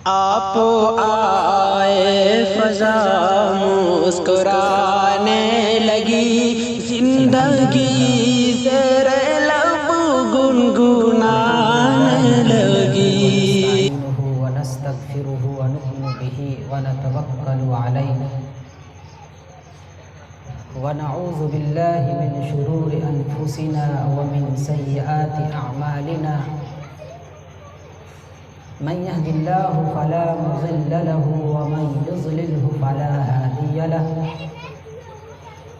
آپ آئے فضا مسکرانے لگی، زندگی تیرے لب گنگنانے لگی۔ نستعینہ ونستغفرہ ونؤمن بہ ونتوکل علیہ ونعوذ باللہ من شرور انفسنا ومن سیئات اعمالنا، من يهد الله فلا مضل له ومن يضلله فلا هادي له،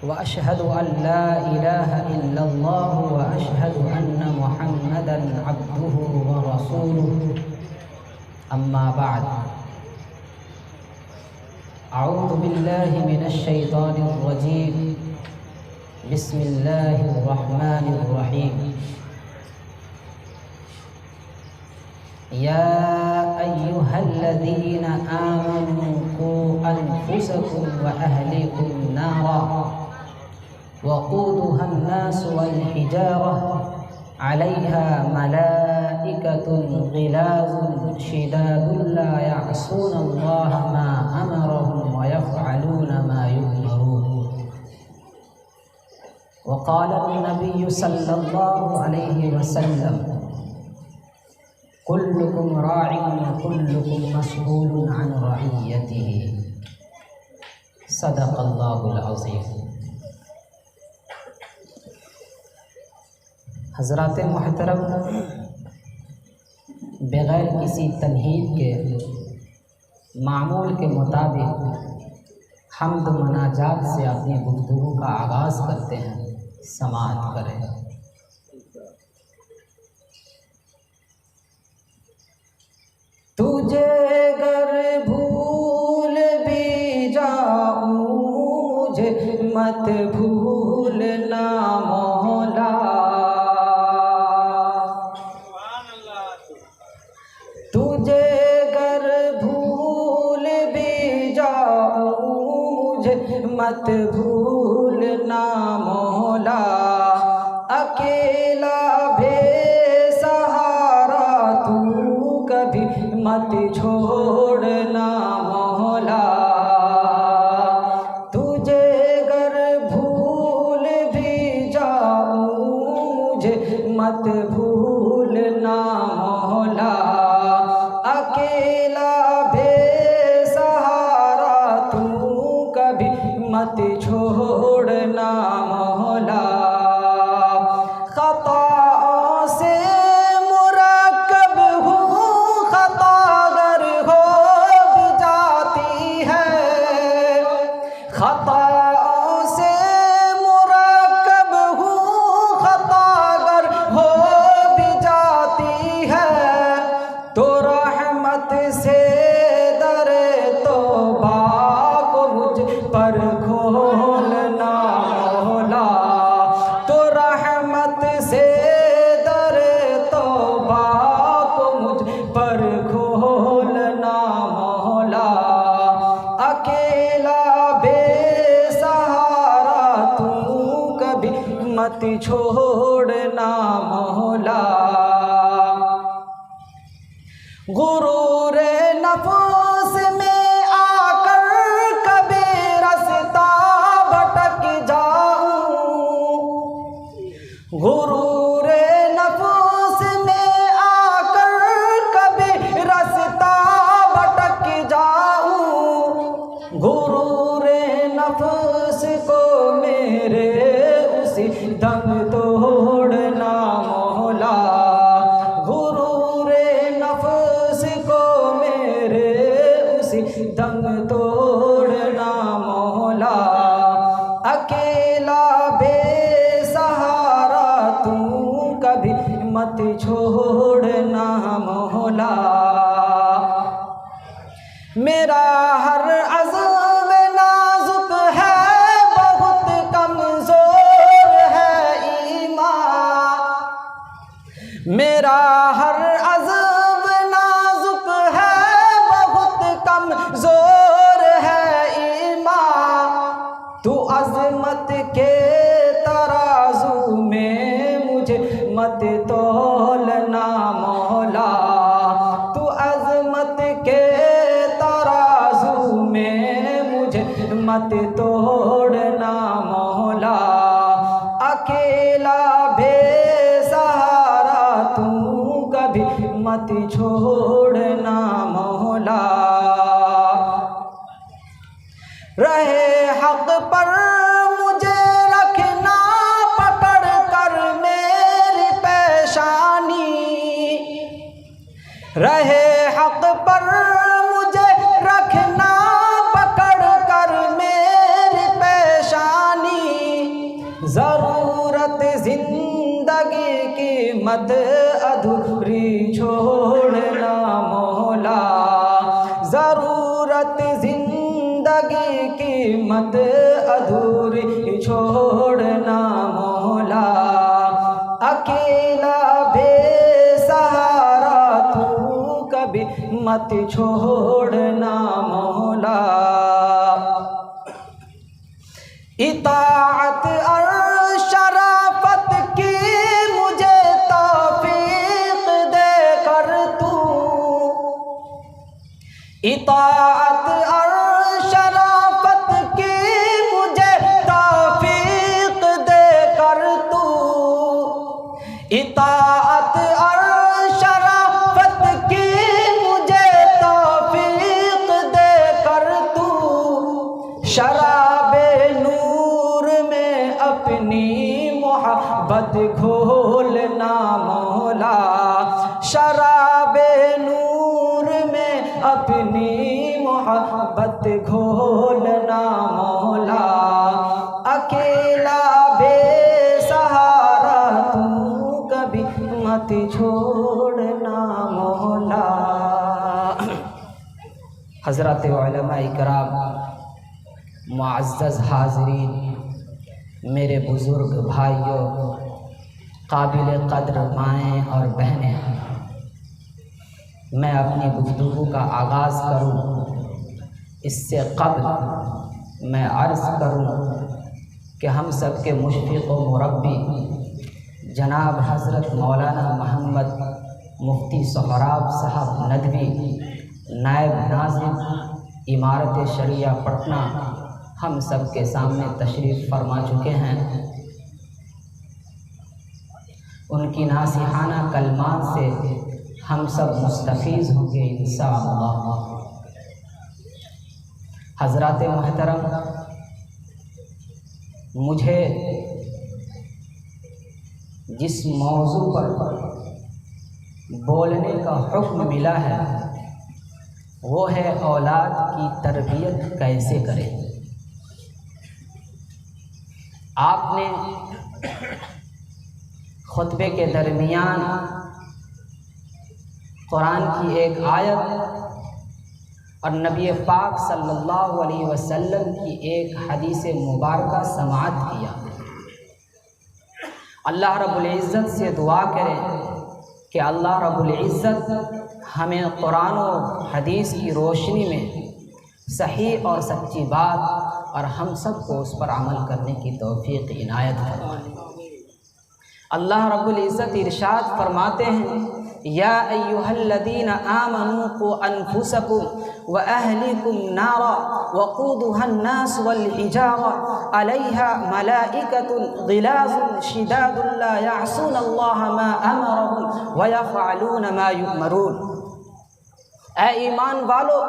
وأشهد أن لا إله إلا الله وأشهد أن محمدا عبده ورسوله، أما بعد، أعوذ بالله من الشيطان الرجيم، بسم الله الرحمن الرحيم۔ يا أيها الذين آمنوا قوا أنفسكم وأهليكم نارا وقودها الناس والحجارة عليها ملائكة غلاظ شداد لا يعصون الله ما أمرهم ويفعلون ما يؤمرون۔ وقال النبي صلى الله عليه وسلم: كلكم راع وكلكم مسؤول عن رعيته، صدق اللہ العظیم۔ حضرات محترم، بغیر کسی تمہید کے معمول کے مطابق حمد و مناجات سے اپنی گفتگو کا آغاز کرتے ہیں، سماعت کریں۔ تجھے گر بھول بھی جاؤں مجھے مت بھولنا مولا، تجھے گر بھول بھی جاؤں مجھے مت بھولنا مولا، اکیلا بے سہارا تو کبھی مت چھوڑنا مولا، تجھے گر بھول بھی جاؤں مجھے مت بھولنا مولا، اکیلا بے سہارا تو کبھی مت چھوڑنا مولا، خطاؤں سے مرکب ہوں، خطا گر ہو بھی جاتی ہے، خطاؤں سے مرکب ہوں، خطا گر ہو بھی جاتی ہے، تو رحمت سے در توبہ کو مجھ پر کھولنا مولا، تو رحمت سے در توبہ کو مجھ پر کھولنا مولا، اکیلا بے سہارا تو کبھی مت چھوڑنا مولا، غرور نفس میں آ کر کبھی رستہ بھٹک جاؤں، غرور نفس میں آ کر کبھی رستہ بھٹک جاؤں، غرور نفس کو میرے اسی دم توڑنا مولا، غرور نفس کو میرے اسی دم توڑنا مولا، اکیلا بے سہارا تو کبھی مت چھوڑنا مولا، میرا ہر عزم نازک ہے، بہت کمزور ہے ایمان، میرا ہر عزم نازک ہے، بہت کمزور ہے ایمان، تو عظمت کے ترازو میں مجھے مت تولنا مولا، تو عظمت کے مت توڑنا مولا، اکیلا بے سہارا تو کبھی مت چھوڑنا مولا، رہے حق پر مجھے رکھنا پکڑ کر میری پیشانی، رہے حق پر مجھے رکھنا پکڑ کر میری پیشانی، ضرورت زندگی کی مت ادھوری چھوڑنا مولا، ضرورت زندگی کی مت ادھوری چھوڑنا مولا، اکیلا بے سہارا تو کبھی مت چھوڑنا مولا، اطاعت اور شرافت کی مجھے توفیق دے کر تو، اطاعت اور شرافت کی مجھے توفیق دے کر تو، اطاعت اور شرافت کی مجھے توفیق دے کر تو، شراب نور میں اپنی محبت گھولنا مولا، شراب نور میں اپنی محبت گھولنا مولا، اکیلا بے سہارا تو کبھی مت چھوڑنا مولا۔ حضرات علماء کرام، معزز حاضرین، میرے بزرگ بھائیوں، قابل قدر مائیں اور بہنیں، میں اپنی گفتگو کا آغاز کروں اس سے قبل میں عرض کروں کہ ہم سب کے مشفق و مربی جناب حضرت مولانا محمد مفتی سہراب صاحب ندوی، نائب ناظم امارت شریعہ پٹنہ، ہم سب کے سامنے تشریف فرما چکے ہیں۔ ان کی ناصحانہ کلمات سے ہم سب مستفیض ہوں گے انشاءاللہ۔ حضرات محترم، مجھے جس موضوع پر بولنے کا حکم ملا ہے وہ ہے اولاد کی تربیت کیسے کریں۔ آپ نے خطبے کے درمیان قرآن کی ایک آیت اور نبی پاک صلی اللہ علیہ وسلم کی ایک حدیث مبارکہ سماعت کیا۔ اللہ رب العزت سے دعا کریں کہ اللہ رب العزت ہمیں قرآن و حدیث کی روشنی میں صحیح اور سچی بات اور ہم سب کو اس پر عمل کرنے کی توفیق عنایت فرمائے۔ اللہ رب العزت ارشاد فرماتے ہیں، یا ایھا الذین آمنوا قوا انفسکم واہلیکم نارا وقودها الناس والحجارہ علیہا ملائکۃ غلاظ شداد لا یعصون اللہ ما امرهم ویفعلون ما یؤمرون۔ اے ایمان والو،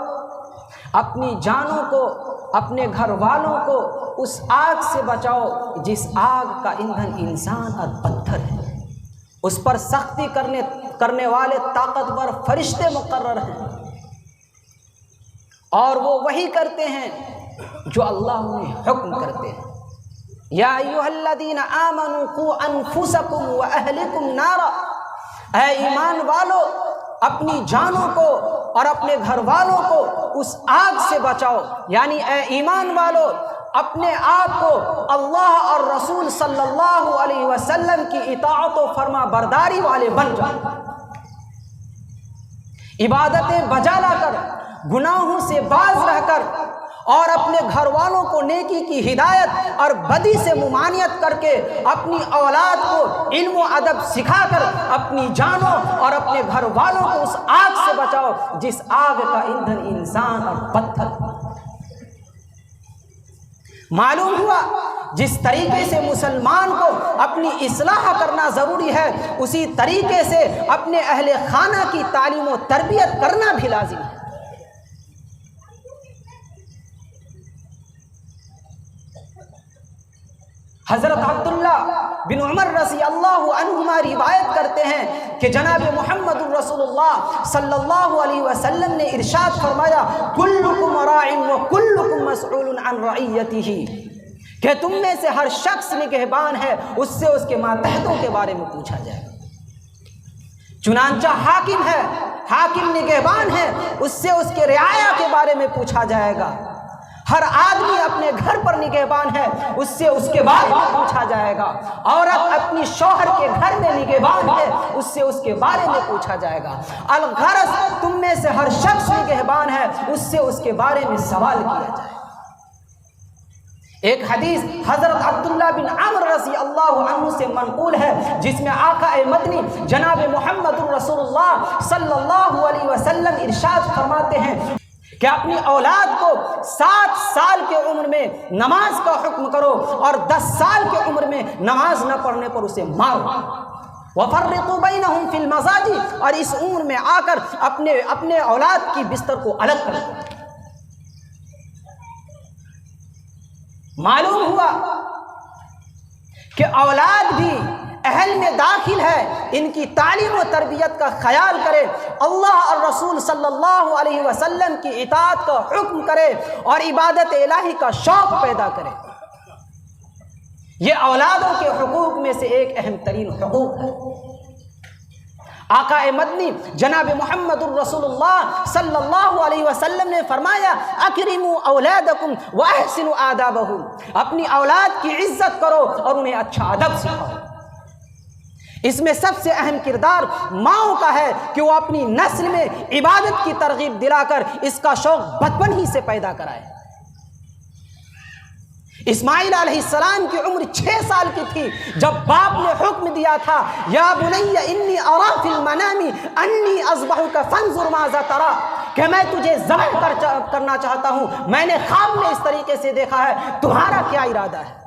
اپنی جانوں کو، اپنے گھر والوں کو اس آگ سے بچاؤ جس آگ کا ایندھن انسان اور پتھر ہے، اس پر سختی کرنے والے طاقتور فرشتے مقرر ہیں، اور وہ وہی کرتے ہیں جو اللہ انہیں حکم کرتے ہیں۔ یا ایھا الذین آمنوا قوا انفسکم واہلکم نارا، اے ایمان والو، اپنی جانوں کو اور اپنے گھر والوں کو اس آگ سے بچاؤ، یعنی اے ایمان والو، اپنے آپ کو اللہ اور رسول صلی اللہ علیہ وسلم کی اطاعت و فرما برداری والے بن جاؤ، عبادتیں بجا لا کر، گناہوں سے باز رہ کر، اور اپنے گھر والوں کو نیکی کی ہدایت اور بدی سے ممانعت کر کے اپنی اولاد کو علم و ادب سکھا کر اپنی جانوں اور اپنے گھر والوں کو اس آگ سے بچاؤ جس آگ کا ایندھن انسان اور پتھر۔ معلوم ہوا جس طریقے سے مسلمان کو اپنی اصلاح کرنا ضروری ہے، اسی طریقے سے اپنے اہل خانہ کی تعلیم و تربیت کرنا بھی لازم ہے۔ حضرت عبداللہ بن عمر رضی اللہ عنہما روایت کرتے ہیں کہ جناب محمد رسول اللہ صلی اللہ علیہ وسلم نے ارشاد فرمایا، کلکم راع وکلکم مسئول عن رعیتہ، کہ تم میں سے ہر شخص نگہبان ہے، اس سے اس کے ماتحتوں کے بارے میں پوچھا جائے گا۔ چنانچہ حاکم ہے، حاکم نگہبان ہے، اس سے اس کے رعایا کے بارے میں پوچھا جائے گا۔ ہر آدمی اپنے گھر پر نگہبان ہے، اس سے اس کے بارے میں پوچھا جائے گا۔ عورت اپنی شوہر کے گھر میں نگہبان ہے، اس سے اس کے بارے میں پوچھا جائے گا۔ الغرض تم میں سے ہر شخص نگہبان ہے، اس سے اس کے بارے میں سوال کیا جائے گا۔ ایک حدیث حضرت عبداللہ بن عمر رضی اللہ عنہ سے منقول ہے، جس میں آقا مدنی جناب محمد رسول اللہ صلی اللہ علیہ وسلم ارشاد فرماتے ہیں کہ اپنی اولاد کو 7 سال کے عمر میں نماز کا حکم کرو اور 10 سال کے عمر میں نماز نہ پڑھنے پر اسے مارو۔ وَفَرِّقُوا بَيْنَهُمْ فِي الْمَضَاجِعِ، اور اس عمر میں آ کر اپنے اولاد کی بستر کو الگ کر دو۔ معلوم ہوا کہ اولاد بھی اہل میں داخل ہے، ان کی تعلیم و تربیت کا خیال کرے، اللہ اور رسول صلی اللہ علیہ وسلم کی اطاعت کا حکم کرے اور عبادت الہی کا شوق پیدا کرے۔ یہ اولادوں کے حقوق میں سے ایک اہم ترین حقوق ہے۔ آقا مدنی جناب محمد الرسول اللہ صلی اللہ علیہ وسلم نے فرمایا، اکرموا اولادکم واحسنوا آدابہم، اپنی اولاد کی عزت کرو اور انہیں اچھا ادب سکھاؤ۔ اس میں سب سے اہم کردار ماؤں کا ہے کہ وہ اپنی نسل میں عبادت کی ترغیب دلا کر اس کا شوق بچپن ہی سے پیدا کرائے۔ اسماعیل علیہ السلام کی عمر 6 سال کی تھی جب باپ نے حکم دیا تھا، یا بنی انی ارا فی المنام انی اذبحک فانظر ماذا تری، کہ میں تجھے ذبح کرنا چاہتا ہوں، میں نے خواب میں اس طریقے سے دیکھا ہے، تمہارا کیا ارادہ ہے؟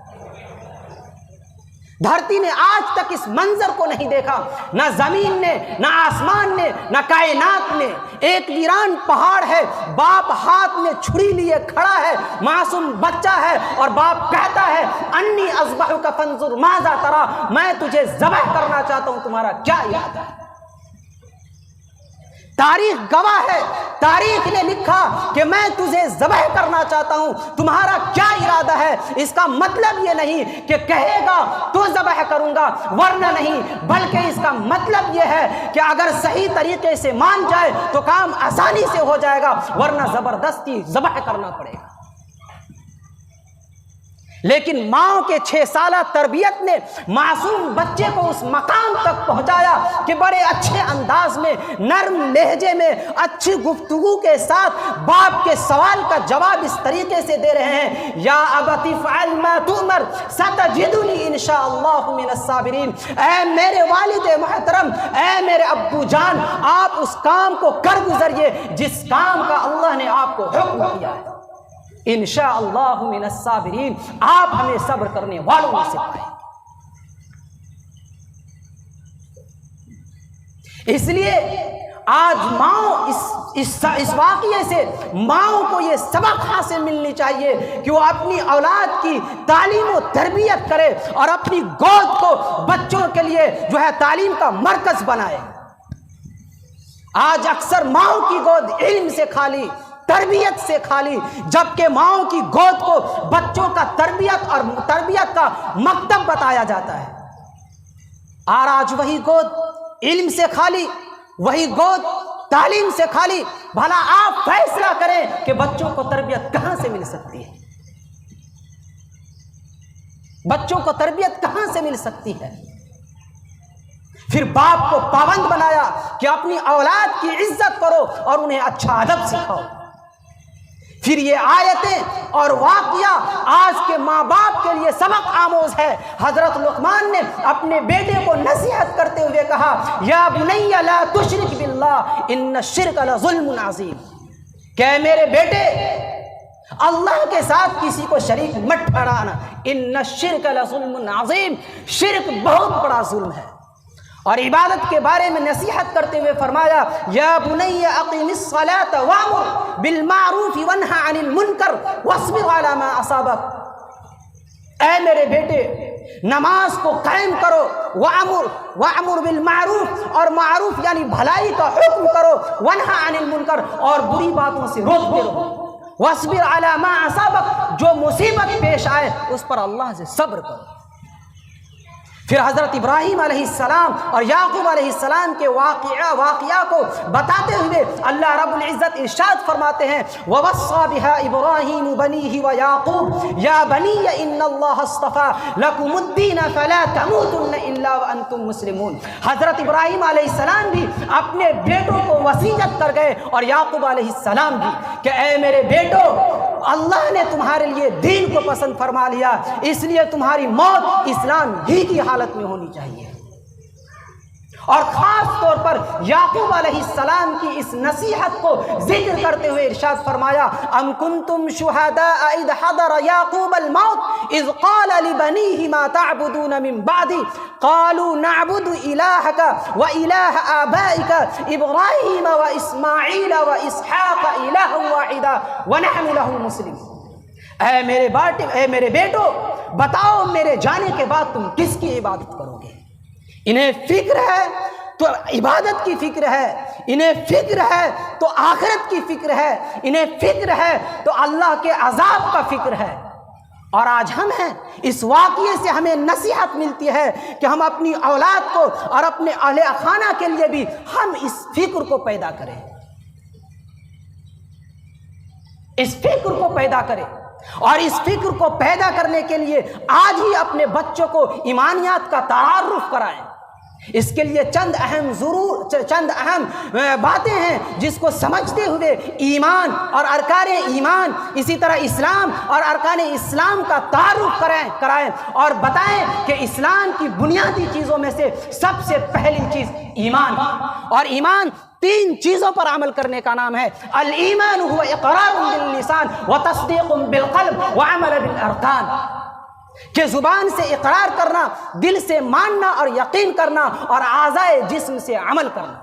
دھرتی نے آج تک اس منظر کو نہیں دیکھا، نہ زمین نے، نہ آسمان نے، نہ کائنات نے۔ ایک ویران پہاڑ ہے، باپ ہاتھ میں چھری لیے کھڑا ہے، معصوم بچہ ہے، اور باپ کہتا ہے انی اذبحک فانظر ماذا تری، میں تجھے ذبح کرنا چاہتا ہوں، تمہارا کیا ارادہ ہے؟ تاریخ گواہ ہے، تاریخ نے لکھا کہ میں تجھے ذبح کرنا چاہتا ہوں، تمہارا کیا ارادہ ہے؟ اس کا مطلب یہ نہیں کہ کہے گا تو ذبح کروں گا ورنہ نہیں، بلکہ اس کا مطلب یہ ہے کہ اگر صحیح طریقے سے مان جائے تو کام آسانی سے ہو جائے گا، ورنہ زبردستی ذبح کرنا پڑے گا۔ لیکن ماں کے 6 سالہ تربیت نے معصوم بچے کو اس مقام تک پہنچایا کہ بڑے اچھے انداز میں، نرم لہجے میں، اچھی گفتگو کے ساتھ باپ کے سوال کا جواب اس طریقے سے دے رہے ہیں، یا ابت افعل ما تؤمر ستجدنی انشاءاللہ من الصابرین، اے میرے والد محترم، اے میرے ابو جان، آپ اس کام کو کر گزریے جس کام کا اللہ نے آپ کو حکم کیا ہے، انشاءاللہ من الصابرین، آپ ہمیں صبر کرنے والوں میں سے پائیں۔ اس لیے آج ماؤں اس واقعے سے ماؤں کو یہ سبق حاصل ملنی چاہیے کہ وہ اپنی اولاد کی تعلیم و تربیت کرے اور اپنی گود کو بچوں کے لیے جو ہے تعلیم کا مرکز بنائے۔ آج اکثر ماؤں کی گود علم سے خالی، تربیت سے خالی، جبکہ ماؤں کی گود کو بچوں کا تربیت کا مکتب بتایا جاتا ہے، اور آج وہی گود علم سے خالی، وہی گود تعلیم سے خالی۔ بھلا آپ فیصلہ کریں کہ بچوں کو تربیت کہاں سے مل سکتی ہے؟ بچوں کو تربیت کہاں سے مل سکتی ہے؟ پھر باپ کو پابند بنایا کہ اپنی اولاد کی عزت کرو اور انہیں اچھا ادب سکھاؤ۔ پھر یہ آیتیں اور واقعہ آج کے ماں باپ کے لیے سبق آموز ہے۔ حضرت لقمان نے اپنے بیٹے کو نصیحت کرتے ہوئے کہا، یا بنی لا تشرک باللہ ان الشرک لظلم عظیم، کہ میرے بیٹے اللہ کے ساتھ کسی کو شریک مت ٹھہرانا. ان الشرک لظلم عظیم، شرک بہت بڑا ظلم ہے. اور عبادت کے بارے میں نصیحت کرتے ہوئے فرمایا یا بنی اقم الصلاۃ وامر بالمعروف وانہا عن المنکر واصبر علی ما اصابک. اے میرے بیٹے نماز کو قائم کرو، وامر بالمعروف، اور معروف یعنی بھلائی کا حکم کرو، وانہا عن المنکر، اور بری باتوں سے روکتے رہو، واصبر علی ما اصابک، جو مصیبت پیش آئے اس پر اللہ سے صبر کرو. پھر حضرت ابراہیم علیہ السلام اور یعقوب علیہ السلام کے واقعہ کو بتاتے ہوئے اللہ رب العزت ارشاد فرماتے ہیں وَوَصَّى بِهَا إِبْرَاهِيمُ بَنِيهِ وَيَعْقُوبُ يَا بَنِيَّ إِنَّ اللَّهَ اصْطَفَى لَكُمُ الدِّينَ فَلَا تَمُوتُنَّ إِلَّا وَأَنْتُمْ مُسْلِمُونَ. حضرت ابراہیم علیہ السلام بھی اپنے بیٹوں کو وصیت کر گئے اور یعقوب علیہ السلام بھی کہ اے میرے بیٹو اللہ نے تمہارے لیے دین کو پسند فرما لیا، اس لیے تمہاری موت اسلام ہی کی حالت میں ہونی چاہیے. اور خاص طور پر یعقوب علیہ السلام کی اس نصیحت کو ذکر کرتے ہوئے ارشاد فرمایا ام کنتم شہداء اذ حضر یعقوب الموت اذ قال لبنیہ ما تعبدون من بعدی قالوا نعبد الہک والہ آبائک ابراہیم واسماعیل واسحاق الہا واحدا ونحن لہ مسلمون. اے میرے بیٹو بتاؤ میرے جانے کے بعد تم کس کی عبادت کرو گے؟ انہیں فکر ہے تو عبادت کی فکر ہے، انہیں فکر ہے تو آخرت کی فکر ہے، انہیں فکر ہے تو اللہ کے عذاب کا فکر ہے. اور آج ہم ہیں، اس واقعے سے ہمیں نصیحت ملتی ہے کہ ہم اپنی اولاد کو اور اپنے اہل خانہ کے لیے بھی ہم اس فکر کو پیدا کریں، اس فکر کو پیدا کریں. اور اس فکر کو پیدا کرنے کے لیے آج ہی اپنے بچوں کو ایمانیات کا تعارف کرائیں. اس کے لیے چند اہم باتیں ہیں جس کو سمجھتے ہوئے ایمان اور ارکان ایمان، اسی طرح اسلام اور ارکان اسلام کا تعارف کرائیں اور بتائیں کہ اسلام کی بنیادی چیزوں میں سے سب سے پہلی چیز ایمان. اور ایمان 3 چیزوں پر عمل کرنے کا نام ہے. الایمان هو اقرار باللسان وتصدیق بالقلب وعمل بالارکان، کہ زبان سے اقرار کرنا، دل سے ماننا اور یقین کرنا، اور اعضائے جسم سے عمل کرنا.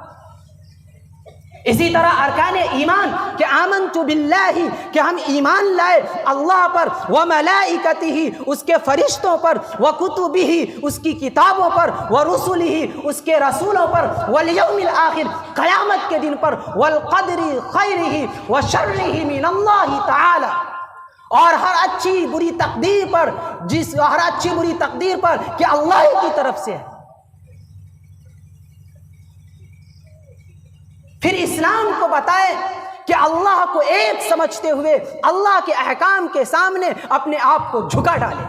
اسی طرح ارکان ایمان کہ آمنت باللہ، کہ ہم ایمان لائے اللہ پر، وملائکتہ اس کے فرشتوں پر، وکتبہ اس کی کتابوں پر، ورسلہ اس کے رسولوں پر، والیوم الآخر قیامت کے دن پر، والقدر خیرہ وشرہ من اللہ تعالی، اور ہر اچھی بری تقدیر پر، ہر اچھی بری تقدیر پر کہ اللہ کی طرف سے ہے. پھر اسلام کو بتائے کہ اللہ کو ایک سمجھتے ہوئے اللہ کے احکام کے سامنے اپنے آپ کو جھکا ڈالے.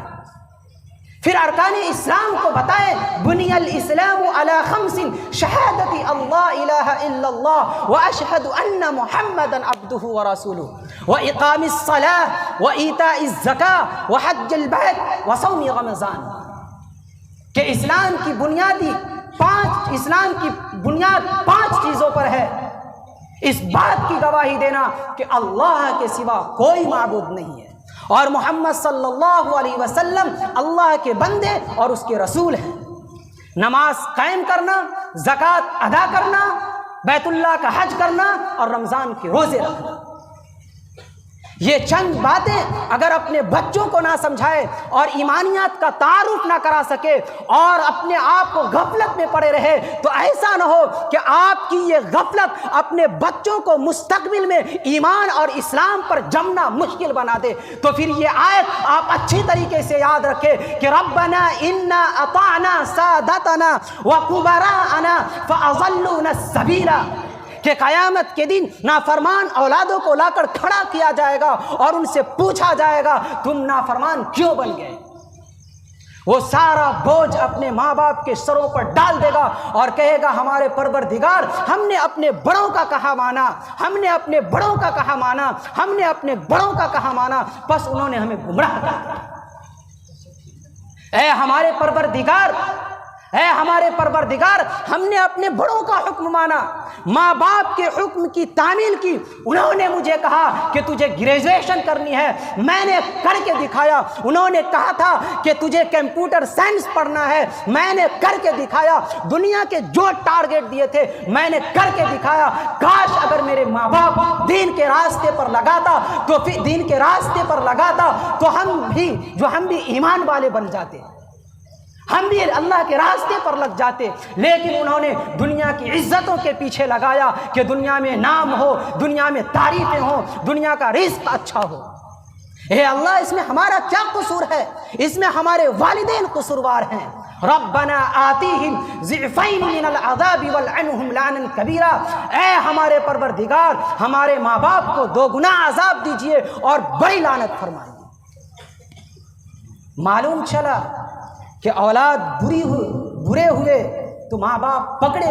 پھر ارکان اسلام کو بتائے بنی الاسلام علی 5 شہادت اللہ الہ الا اللہ واشہد ان محمدا عبدہ ورسولہ واقام الصلاۃ وایتاء الزکاۃ وحج البیت وصوم رمضان، کہ اسلام کی بنیاد 5 چیزوں پر ہے. اس بات کی گواہی دینا کہ اللہ کے سوا کوئی معبود نہیں ہے اور محمد صلی اللہ علیہ وسلم اللہ کے بندے اور اس کے رسول ہیں. نماز قائم کرنا، زکوٰۃ ادا کرنا، بیت اللہ کا حج کرنا اور رمضان کے روزے رکھنا. یہ چند باتیں اگر اپنے بچوں کو نہ سمجھائے اور ایمانیات کا تعارف نہ کرا سکے اور اپنے آپ کو غفلت میں پڑے رہے تو ایسا نہ ہو کہ آپ کی یہ غفلت اپنے بچوں کو مستقبل میں ایمان اور اسلام پر جمنا مشکل بنا دے. تو پھر یہ آیت آپ اچھی طریقے سے یاد رکھیں کہ ربنا انا اطعنا سادتنا وکبراءنا فاضلونا السبیل، کہ قیامت کے دن نافرمان اولادوں کو لا کر کھڑا کیا جائے گا اور ان سے پوچھا جائے گا تم نافرمان کیوں بن گئے. وہ سارا بوجھ اپنے ماں باپ کے سروں پر ڈال دے گا اور کہے گا ہمارے پروردگار ہم نے اپنے بڑوں کا کہا مانا، ہم نے اپنے بڑوں کا کہا مانا، ہم نے اپنے بڑوں کا کہا مانا، بس انہوں نے ہمیں گمراہ کر دیا. اے ہمارے پروردگار اے ہمارے پروردگار، ہم نے اپنے بڑوں کا حکم مانا، ماں باپ کے حکم کی تعمیل کی۔ انہوں نے مجھے کہا کہ تجھے گریجویشن کرنی ہے، میں نے کر کے دکھایا۔ انہوں نے کہا تھا کہ تجھے کمپیوٹر سائنس پڑھنا ہے، میں نے کر کے دکھایا۔ دنیا کے جو ٹارگٹ دیے تھے میں نے کر کے دکھایا۔ کاش اگر میرے ماں باپ دین کے راستے پر لگاتا تو ہم بھی ایمان والے بن جاتے، ہم بھی اللہ کے راستے پر لگ جاتے۔ لیکن انہوں نے دنیا کی عزتوں کے پیچھے لگایا کہ دنیا میں نام ہو، دنیا میں تعریفیں ہوں، دنیا کا رزق اچھا ہو۔ اے اللہ، اس میں ہمارا کیا قصور ہے؟ اس میں ہمارے والدین قصوروار ہیں۔ ربنا آتیہم ضعفین من العذاب والعنہم لعنا کبیرا، اے ہمارے پروردگار، ہمارے ماں باپ کو 2 گنا عذاب دیجئے اور بڑی لعنت فرمائیے۔ معلوم چلا کہ اولاد برے ہوئے تو ماں باپ پکڑے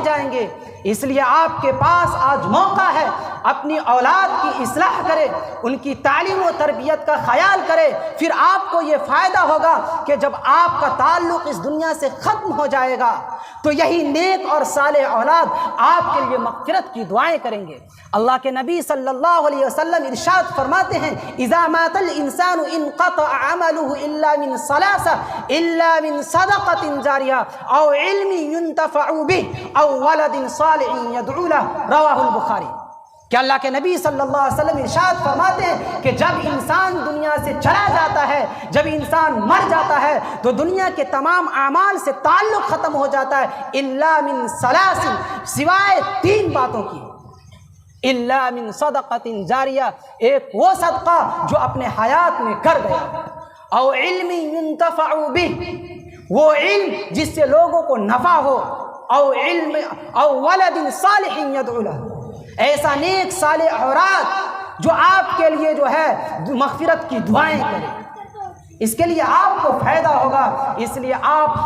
جائیں گے، اس لیے آپ کے پاس آج موقع ہے، اپنی اولاد کی اصلاح کرے، ان کی تعلیم و تربیت کا خیال کرے۔ پھر آپ کو یہ فائدہ ہوگا کہ جب آپ کا تعلق اس دنیا سے ختم ہو جائے گا تو یہی نیک اور صالح اولاد آپ کے لیے مغفرت کی دعائیں کریں گے۔ اللہ کے نبی صلی اللہ علیہ وسلم ارشاد فرماتے ہیں، اذا مات الانسان انقطع عمله الا من ثلاثه الا من صدقة جاریہ او علم ينتفع به او ولد صالح يدعو له، رواہ البخاری۔ کہ اللہ کے نبی صلی اللہ علیہ وسلم ارشاد فرماتے ہیں کہ جب انسان دنیا سے چلا جاتا ہے، جب انسان مر جاتا ہے تو دنیا کے تمام اعمال سے تعلق ختم ہو جاتا ہے، الا من ثلاث، سوائے 3 باتوں کی، الا من صدقۃ جاریہ، ایک وہ صدقہ جو اپنے حیات میں کر گیا، او علم ينتفع به، وہ علم جس سے لوگوں کو نفع ہو، او ولد صالح يدعو له، ایسا نیک صالح اولاد جو آپ کے لیے جو ہے مغفرت کی دعائیں کرے، اس کے لیے آپ کو فائدہ ہوگا۔ اس لیے آپ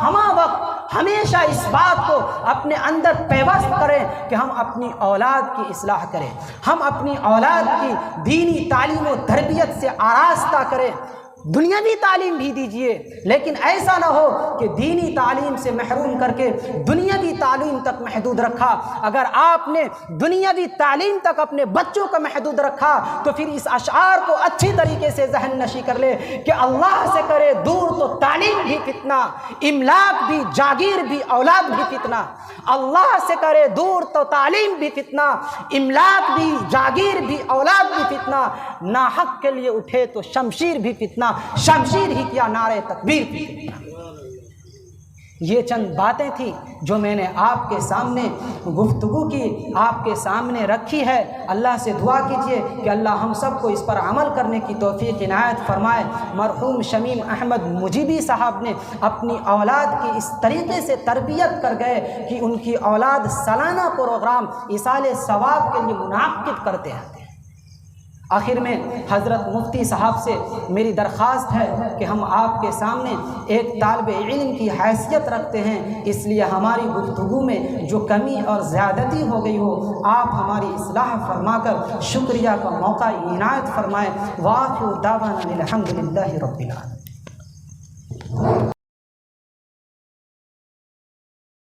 ہمیشہ اس بات کو اپنے اندر پیوست کریں کہ ہم اپنی اولاد کی اصلاح کریں، ہم اپنی اولاد کی دینی تعلیم و تربیت سے آراستہ کریں۔ دنیاوی تعلیم بھی دیجیے، لیکن ایسا نہ ہو کہ دینی تعلیم سے محروم کر کے دنیاوی تعلیم تک محدود رکھا۔ اگر آپ نے دنیاوی تعلیم تک اپنے بچوں کو محدود رکھا تو پھر اس اشعار کو اچھی طریقے سے ذہن نشی کر لے کہ اللہ سے کرے دور تو تعلیم بھی فتنہ، املاک بھی، جاگیر بھی، اولاد بھی فتنہ۔ اللہ سے کرے دور تو تعلیم بھی فتنہ، املاک بھی، جاگیر بھی، اولاد بھی فتنہ۔ ناحق کے لیے اٹھے تو شمشیر بھی فتنہ، شمشیر ہی کیا نعرہ تکبیر بھی فتنہ۔ یہ چند باتیں تھیں جو میں نے آپ کے سامنے گفتگو کی، آپ کے سامنے رکھی ہے۔ اللہ سے دعا کیجئے کہ اللہ ہم سب کو اس پر عمل کرنے کی توفیق عنایت فرمائے۔ مرحوم شمیم احمد مجیبی صاحب نے اپنی اولاد کی اس طریقے سے تربیت کر گئے کہ ان کی اولاد سالانہ پروگرام ایصال ثواب کے لیے منعقد کرتے ہیں۔ آخر میں حضرت مفتی صاحب سے میری درخواست ہے کہ ہم آپ کے سامنے ایک طالب علم کی حیثیت رکھتے ہیں، اس لیے ہماری گفتگو میں جو کمی اور زیادتی ہو گئی ہو آپ ہماری اصلاح فرما کر شکریہ کا موقع عنایت فرمائیں۔ وآخر دعوانا الحمد للہ رب العالمین۔